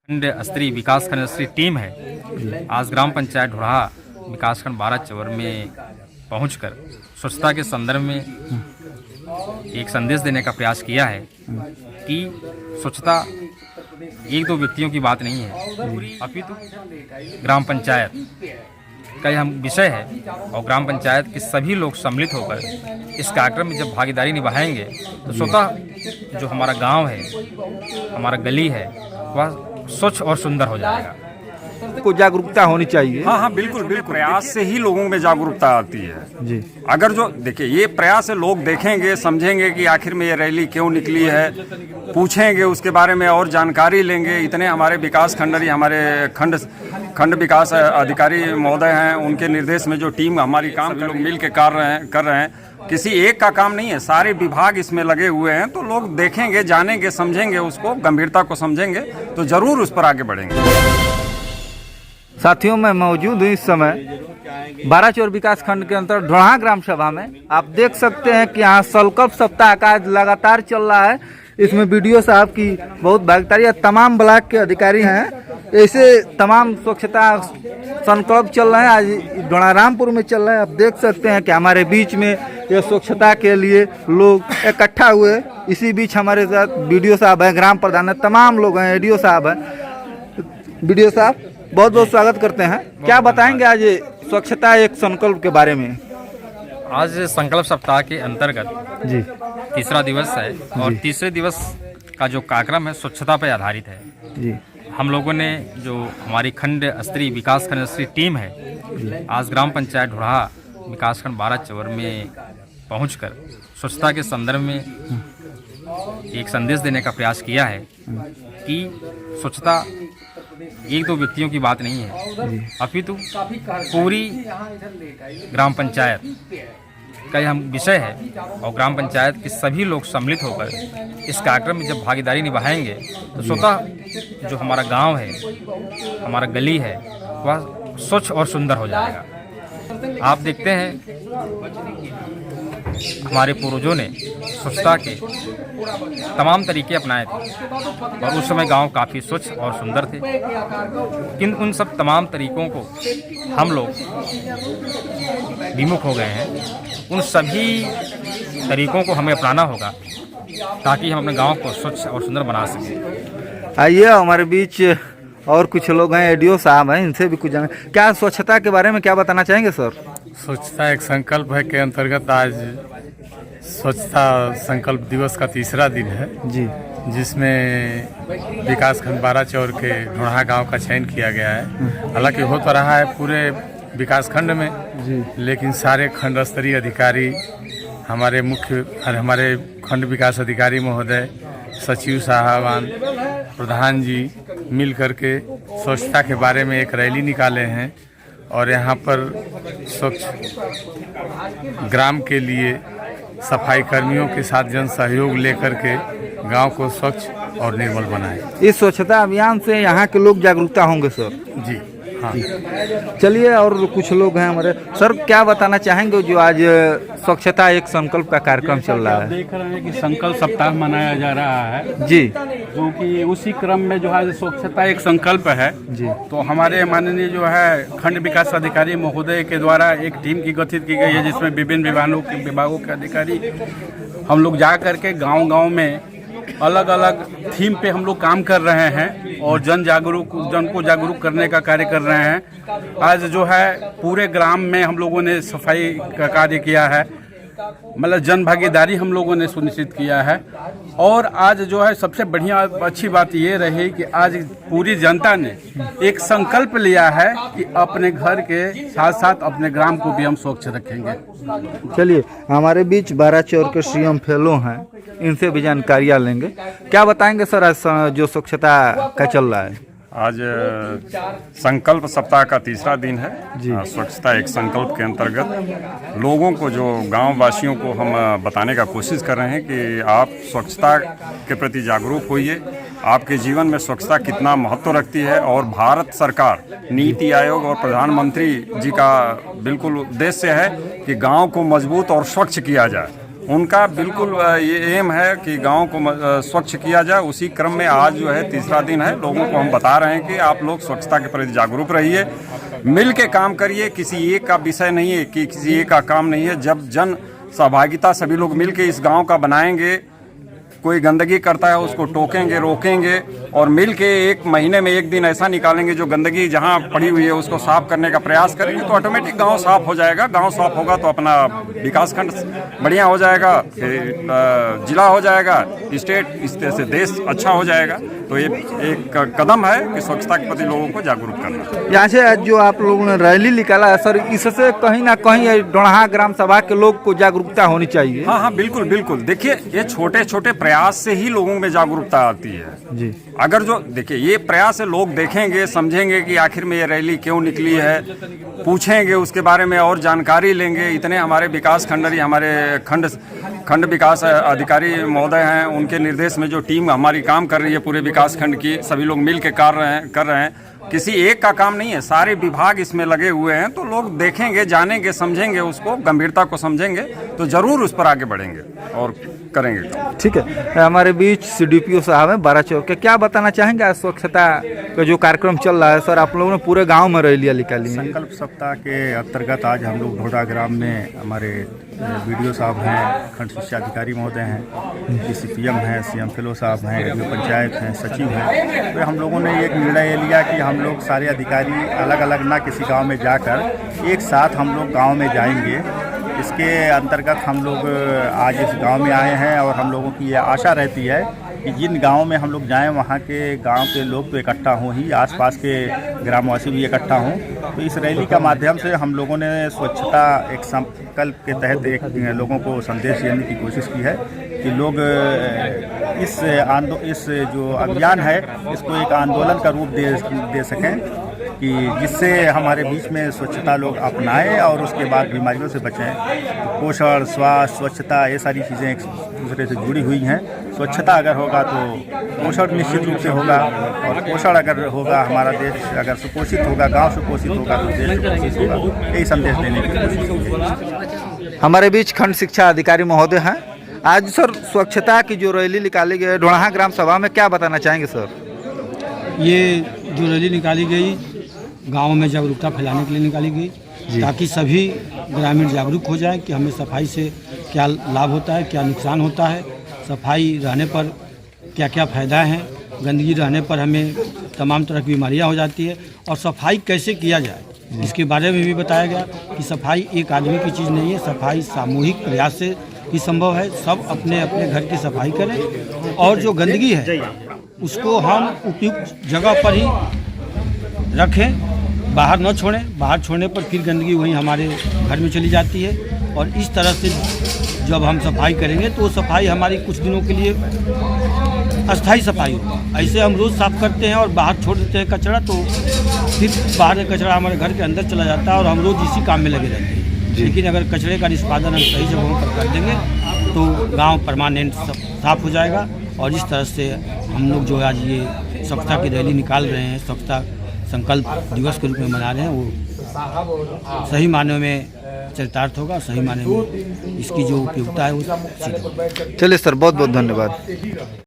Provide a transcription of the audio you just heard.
खंड स्तरीय विकास खंड स्तरीय टीम है आज ग्राम पंचायत ढोढ़ा विकासखंड 12 चवर में पहुंचकर स्वच्छता के संदर्भ में एक संदेश देने का प्रयास किया है कि स्वच्छता एक दो व्यक्तियों की बात नहीं है, अपितु ग्राम पंचायत का यह विषय है और ग्राम पंचायत के सभी लोग सम्मिलित होकर इस कार्यक्रम में जब भागीदारी निभाएंगे तो स्वतः जो हमारा गांव है, हमारा गली है, वह स्वच्छ और सुंदर हो जाएगा। को जागरूकता होनी चाहिए। हाँ, बिल्कुल बिल्कुल। प्रयास से ही लोगों में जागरूकता आती है जी। अगर जो देखिए ये प्रयास है, लोग देखेंगे, समझेंगे कि आखिर में ये रैली क्यों निकली है, पूछेंगे उसके बारे में और जानकारी लेंगे। इतने हमारे विकास खंडरी, हमारे खंड विकास अधिकारी महोदय हैं, उनके निर्देश में जो टीम हमारी काम लोग मिल के कर रहे हैं। किसी एक का काम नहीं है, सारे विभाग इसमें लगे हुए हैं। तो लोग देखेंगे, जानेंगे, समझेंगे, उसको गंभीरता को समझेंगे तो जरूर उस पर आगे बढ़ेंगे। साथियों, मैं मौजूद हूँ इस समय 12 चौर विकास खंड के अंतर्गत ढोढ़ा ग्राम सभा में। आप देख सकते हैं कि यहाँ संकल्प सप्ताह का लगातार चल रहा है। इसमें बीडीओ साहब की बहुत भागीदारी है, तमाम ब्लॉक के अधिकारी हैं। ऐसे तमाम स्वच्छता संकल्प चल रहे हैं। आज ढोढ़ारामपुर में चल रहे हैं। आप देख सकते हैं कि हमारे बीच में ये स्वच्छता के लिए लोग इकट्ठा हुए। इसी बीच हमारे साथ बीडीओ साहब हैं, ग्राम प्रधान है, तमाम लोग हैं, एडीओ साहब हैं। बीडीओ साहब, बहुत बहुत स्वागत करते हैं। क्या बताएंगे आज स्वच्छता एक संकल्प के बारे में? आज संकल्प सप्ताह के अंतर्गत जी तीसरा दिवस है और तीसरे दिवस का जो कार्यक्रम है स्वच्छता पर आधारित है। जी। हम लोगों ने जो हमारी खंड स्तरीय विकास खंड स्तरीय टीम है आज ग्राम पंचायत ढोढ़ा विकासखंड 12 चवर में पहुंचकर स्वच्छता के संदर्भ में एक संदेश देने का प्रयास किया है कि स्वच्छता एक दो व्यक्तियों की बात नहीं है, अपितु पूरी ग्राम पंचायत का यह विषय है और ग्राम पंचायत के सभी लोग सम्मिलित होकर इस कार्यक्रम में जब भागीदारी निभाएंगे तो स्वतः जो हमारा गांव है, हमारा गली है, वह स्वच्छ और सुंदर हो जाएगा। आप देखते हैं हमारे पूर्वजों ने स्वच्छता के तमाम तरीके अपनाए थे और उस समय गांव काफ़ी स्वच्छ और सुंदर थे। किंतु उन सब तमाम तरीकों को हम लोग विमुख हो गए हैं। उन सभी तरीकों को हमें अपनाना होगा ताकि हम अपने गांव को स्वच्छ और सुंदर बना सकें। आइए, हमारे बीच और कुछ लोग हैं, एडीओ साहब हैं, इनसे भी कुछ जाने। क्या स्वच्छता के बारे में क्या बताना चाहेंगे सर? स्वच्छता एक संकल्प है के अंतर्गत आज स्वच्छता संकल्प दिवस का तीसरा दिन है जी, जिसमें विकासखंड 12 चौर के ढोढ़ा गांव का चयन किया गया है। हालांकि हो तो रहा है पूरे विकासखंड में जी, लेकिन सारे खंड स्तरीय अधिकारी, हमारे हमारे खंड विकास अधिकारी महोदय, सचिव साहबान, प्रधान जी मिल करके स्वच्छता के बारे में एक रैली निकाले हैं और यहाँ पर स्वच्छ ग्राम के लिए सफाई कर्मियों के साथ जन सहयोग लेकर के गांव को स्वच्छ और निर्मल बनाए। इस स्वच्छता अभियान से यहाँ के लोग जागरूकता होंगे सर? जी हाँ। चलिए, और कुछ लोग हैं हमारे। सर, क्या बताना चाहेंगे जो आज स्वच्छता एक संकल्प का कार्यक्रम चल रहा है? देख रहे हैं कि संकल्प सप्ताह मनाया जा रहा है जी, जो कि उसी क्रम में जो है स्वच्छता एक संकल्प है जी। तो हमारे माननीय जो है खंड विकास अधिकारी महोदय के द्वारा एक टीम की गठित की गई है जिसमें विभिन्न विभागों के अधिकारी हम लोग जा करके गाँव में अलग अलग थीम पे हम लोग काम कर रहे हैं और जन को जागरूक करने का कार्य कर रहे हैं। आज जो है पूरे ग्राम में हम लोगों ने सफाई का कार्य किया है, मतलब जन भागीदारी हम लोगों ने सुनिश्चित किया है। और आज जो है सबसे बढ़िया अच्छी बात ये रही कि आज पूरी जनता ने एक संकल्प लिया है कि अपने घर के साथ साथ अपने ग्राम को भी हम स्वच्छ रखेंगे। चलिए, हमारे बीच 12 चौर के सीएम फेलो हैं, इनसे भी जानकारियाँ लेंगे। क्या बताएंगे सर आज जो स्वच्छता का चल रहा है? आज संकल्प सप्ताह का तीसरा दिन है। स्वच्छता एक संकल्प के अंतर्गत लोगों को, जो गांव वासियों को हम बताने का कोशिश कर रहे हैं कि आप स्वच्छता के प्रति जागरूक होइए। आपके जीवन में स्वच्छता कितना महत्व रखती है और भारत सरकार, नीति आयोग और प्रधानमंत्री जी का बिल्कुल उद्देश्य है कि गांव को मजबूत और स्वच्छ किया जाए। उनका बिल्कुल ये एम है कि गांव को स्वच्छ किया जाए। उसी क्रम में आज जो है तीसरा दिन है, लोगों को हम बता रहे हैं कि आप लोग स्वच्छता के प्रति जागरूक रहिए, मिल के काम करिए। किसी एक का विषय नहीं है कि किसी एक का काम नहीं है। जब जन सहभागिता सभी लोग मिल के इस गाँव का बनाएंगे, कोई गंदगी करता है उसको टोकेंगे, रोकेंगे और मिल के एक महीने में एक दिन ऐसा निकालेंगे जो गंदगी जहाँ पड़ी हुई है उसको साफ करने का प्रयास करेंगे, तो ऑटोमेटिक गांव साफ हो जाएगा। गांव साफ होगा तो अपना विकासखंड बढ़िया हो जाएगा, फिर जिला हो जाएगा, स्टेट, इस तरह से देश अच्छा हो जाएगा। तो ये एक कदम है कि स्वच्छता के प्रति लोगों को जागरूक करना। यहाँ से जो आप लोगों ने रैली निकाला है सर, इससे कहीं ना कहीं डोरहा ग्राम सभा के लोग को जागरूकता होनी चाहिए। हाँ, बिल्कुल बिल्कुल। देखिए, ये छोटे छोटे प्रयास से ही लोगों में जागरूकता आती है जी। अगर जो देखिए ये प्रयास है, लोग देखेंगे, समझेंगे कि आखिर में ये रैली क्यों निकली है, पूछेंगे उसके बारे में और जानकारी लेंगे। इतने हमारे विकास खंडरी, हमारे खंड विकास अधिकारी महोदय हैं, उनके निर्देश में जो टीम हमारी काम कर रही है पूरे विकास खंड की, सभी लोग मिल के कर रहे हैं। किसी एक का काम नहीं है, सारे विभाग इसमें लगे हुए हैं। तो लोग देखेंगे, जानेंगे, समझेंगे, उसको गंभीरता को समझेंगे तो जरूर उस पर आगे बढ़ेंगे और करेंगे। ठीक है, हमारे बीच CDPO साहब हैं 12 चौक के, क्या बताना चाहेंगे आज स्वच्छता का जो कार्यक्रम चल रहा है सर? आप लोगों ने पूरे गांव में रैलियां निकाली हैं। संकल्प सप्ताह के अंतर्गत आज हम लोग ढोड़ा ग्राम में हमारे BDO साहब हैं, खंड शिक्षा अधिकारी महोदय हैं, CPM हैं, CM फेलो साहब हैं, जो पंचायत हैं, सचिव हैं। तो हम लोगों ने एक निर्णय लिया कि हम लोग सारे अधिकारी अलग अलग ना किसी गांव में जाकर एक साथ हम लोग गांव में जाएंगे। इसके अंतर्गत हम लोग आज इस गांव में आए हैं और हम लोगों की ये आशा रहती है कि जिन गाँव में हम लोग जाएं वहाँ के गांव के लोग तो इकट्ठा हों ही, आसपास के ग्रामवासी भी इकट्ठा हों। तो इस रैली का माध्यम से हम लोगों ने स्वच्छता एक संकल्प के तहत एक लोगों को संदेश देने की कोशिश की है कि लोग इस जो अभियान है इसको एक आंदोलन का रूप दे सकें, कि जिससे हमारे बीच में स्वच्छता लोग अपनाएं और उसके बाद बीमारियों से बचें। पोषण, स्वास्थ्य, स्वच्छता, ये सारी चीज़ें एक दूसरे से जुड़ी हुई हैं। स्वच्छता अगर होगा तो पोषण निश्चित रूप से होगा, और पोषण अगर होगा, हमारा देश अगर सुपोषित होगा, गांव सुपोषित होगा तो देश सुपोषित होगा। यही संदेश देने की कोशिश की है। हमारे बीच खंड शिक्षा अधिकारी महोदय हैं। आज सर स्वच्छता की जो रैली निकाली गई ढोड़ा ग्राम सभा में, क्या बताना चाहेंगे सर? ये जो रैली निकाली गई गांव में जागरूकता फैलाने के लिए निकाली गई, ताकि सभी ग्रामीण जागरूक हो जाएं कि हमें सफाई से क्या लाभ होता है, क्या नुकसान होता है, सफाई रहने पर क्या क्या फ़ायदा हैं, गंदगी रहने पर हमें तमाम तरह की बीमारियां हो जाती है, और सफाई कैसे किया जाए इसके बारे में भी बताया गया कि सफाई एक आदमी की चीज़ नहीं है, सफाई सामूहिक प्रयास से ही संभव है। सब अपने अपने घर की सफाई करें, और जो गंदगी है उसको हम उपयुक्त जगह पर ही रखें, बाहर न छोड़ें। बाहर छोड़ने पर फिर गंदगी वहीं हमारे घर में चली जाती है, और इस तरह से जब हम सफाई करेंगे तो सफाई हमारी कुछ दिनों के लिए अस्थाई सफाई हो। ऐसे हम रोज़ साफ़ करते हैं और बाहर छोड़ देते हैं कचरा, तो फिर बाहर का कचरा हमारे घर के अंदर चला जाता है और हम रोज़ इसी काम में लगे रहते हैं। लेकिन अगर कचरे का निष्पादन हम सही जगहों पर कर देंगे तो गाँव परमानेंट साफ़ हो जाएगा। और इस तरह से हम लोग जो आज ये स्वच्छता की रैली निकाल रहे हैं, स्वच्छता संकल्प दिवस के रूप में मना रहे हैं, वो सही मायने में चरितार्थ होगा, सही मायने में इसकी जो उपयोगिता है वो सिद्ध होगा। चलिए सर, बहुत बहुत धन्यवाद।